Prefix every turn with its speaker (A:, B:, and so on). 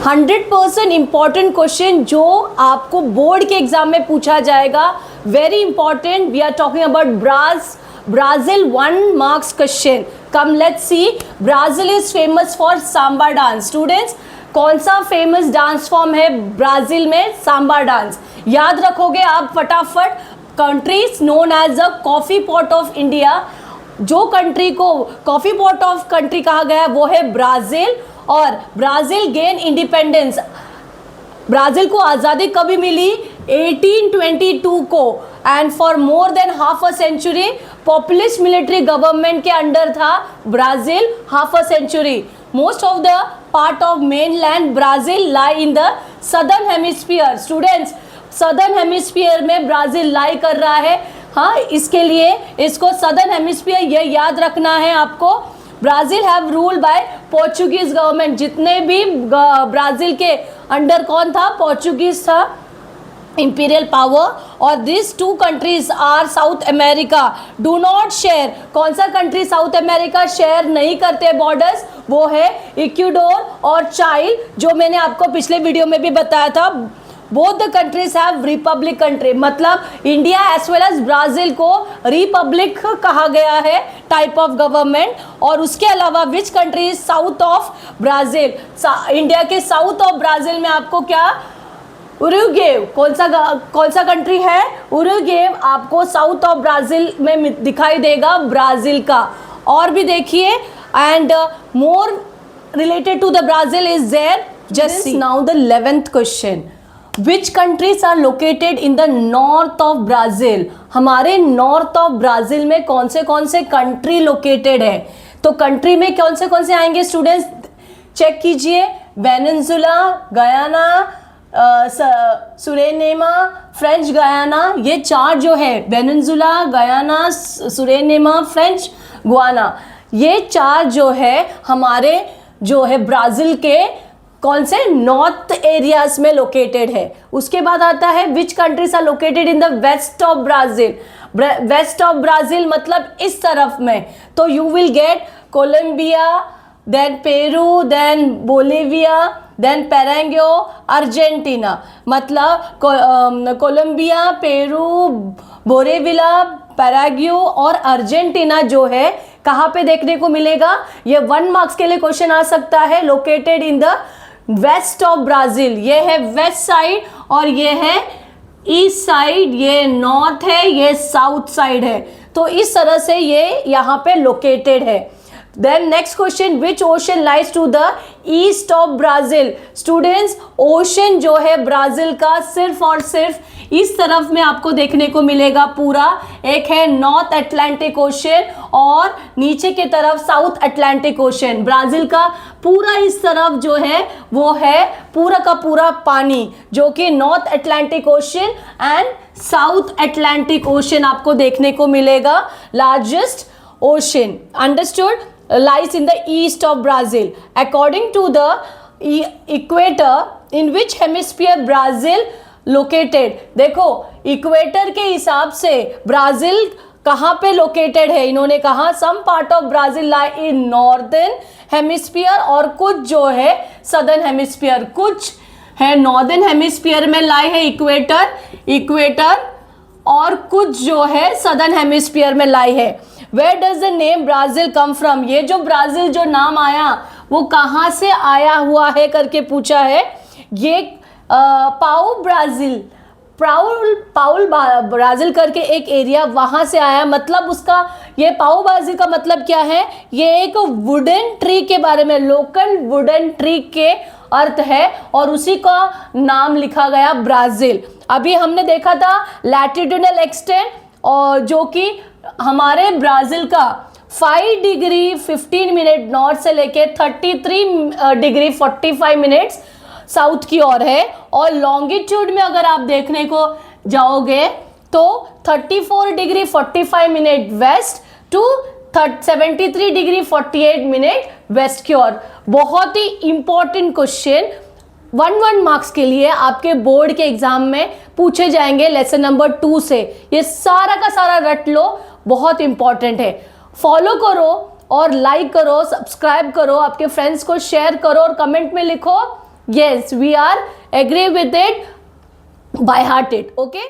A: 100% important question जो आपको board के एग्जाम में पूछा जाएगा, very important. We are talking about Brazil 1 marks question. Come let's see. Brazil is famous for samba dance. Students, कौन सा फेमस डांस फॉर्म है ब्राजील में? Samba dance. याद रखोगे आप फटाफट. Countries known as a coffee pot of India. जो country को कॉफी पॉट ऑफ कंट्री कहा गया वो है ब्राजील. और ब्राजील गेन इंडिपेंडेंस. ब्राजील को आज़ादी कभी मिली? 1822 को. And for more than half a century populist military government के अंडर था Brazil. Half a century. Most of the part of mainland Brazil lie in the southern hemisphere. Students, southern hemisphere में Brazil lie कर रहा है. हाँ, इसके लिए इसको सदर्न हेमिस्फीयर ये याद रखना है आपको. Brazil have ruled by Portuguese government. जितने भी ब्राजील के अंडर कौन था? पोर्चुगीज था, इंपीरियल पावर. और this two countries are South America. Do not share. कौन सा कंट्री साउथ अमेरिका शेयर नहीं करते बॉर्डर्स? वो है इक्वाडोर और चाइल, जो मैंने आपको पिछले वीडियो में भी बताया था. Both the countries have republic country. मतलब India as well as Brazil को रिपब्लिक कहा गया है, टाइप ऑफ गवर्नमेंट. और उसके अलावा which country is south of Brazil? India के साउथ ऑफ ब्राजील में आपको क्या? उरुग्वे. कौन सा कंट्री है? उरुग्वे आपको साउथ ऑफ ब्राजील में दिखाई देगा, ब्राजील का. और भी देखिए. And more related to the Brazil is there. Just see now the 11th question. Which countries are located in the north of Brazil? हमारे नॉर्थ ऑफ ब्राजील में कौन से कंट्री लोकेटेड है? तो कंट्री में कौन से आएंगे स्टूडेंट्स? चेक कीजिए. Venezuela, Guyana, Suriname, French Guiana. ये चार जो है, Venezuela, Guyana, Suriname, French Guiana, ये चार जो है हमारे जो है ब्राजील के कौन से नॉर्थ एरियाज में लोकेटेड है. उसके बाद आता है which countries are located in the west of Brazil. West of Brazil मतलब इस तरफ में. तो you will get Colombia, then Peru, then Bolivia, then Paraguay, Argentina. मतलब कोलंबिया, पेरू, बोलिविया, पैराग्वे और अर्जेंटीना जो है कहाँ पे देखने को मिलेगा? ये 1 मार्क्स के लिए क्वेश्चन आ सकता है. Located in the west of Brazil. ये है वेस्ट साइड और ये है ईस्ट साइड. ये नॉर्थ है, ये साउथ साइड है. तो इस तरह से ये यहाँ पे लोकेटेड है. Then next question, which ocean lies to the east of Brazil? Students, ocean जो है ब्राजील का सिर्फ और सिर्फ इस तरफ में आपको देखने को मिलेगा पूरा. एक है नॉर्थ अटलांटिक ओशन और नीचे की तरफ साउथ अटलांटिक ओशन. ब्राजील का पूरा इस तरफ जो है वो है पूरा का पूरा पानी, जो कि north Atlantic ocean and south Atlantic ocean आपको देखने को मिलेगा. Largest ocean, understood, lies in the east of Brazil. According to the equator, in which hemisphere Brazil located? देखो, इक्वेटर के हिसाब से ब्राजील कहाँ पे लोकेटेड है? इन्होंने कहा some part of Brazil lie in northern hemisphere और कुछ जो है सदर्न हेमिस्फीयर. कुछ है नॉर्दर्न हेमिस्फीयर में लाई है इक्वेटर और कुछ जो है सदर्न हेमिस्फीयर में लाई है. Where does the name Brazil come from? ये जो ब्राजील जो नाम आया वो कहाँ से आया हुआ है करके पूछा है. ये पाउ ब्राजील करके एक एरिया वहाँ से आया. मतलब उसका ये पाउ ब्राजील का मतलब क्या है? ये एक वुडन ट्री के बारे में, लोकल वुडन ट्री के अर्थ है और उसी का नाम लिखा गया ब्राजील. अभी हमने देखा था लैटिट्यूडनल एक्सटेंट और जो कि हमारे ब्राजील का 5 डिग्री 15 मिनट नॉर्थ से लेके 33 डिग्री 45 मिनट्स साउथ की ओर है. और लॉन्गिट्यूड में अगर आप देखने को जाओगे तो 34 degree 45 minute west to 73 degree 48 minute west की ओर. बहुत ही इंपॉर्टेंट क्वेश्चन 1 मार्क्स के लिए आपके बोर्ड के एग्जाम में पूछे जाएंगे लेसन नंबर 2 से. ये सारा का सारा रट लो, बहुत इंपॉर्टेंट है. फॉलो करो और लाइक करो, सब्सक्राइब करो, आपके फ्रेंड्स को शेयर करो और कमेंट में लिखो Yes, we are agree with it by hearted. Okay.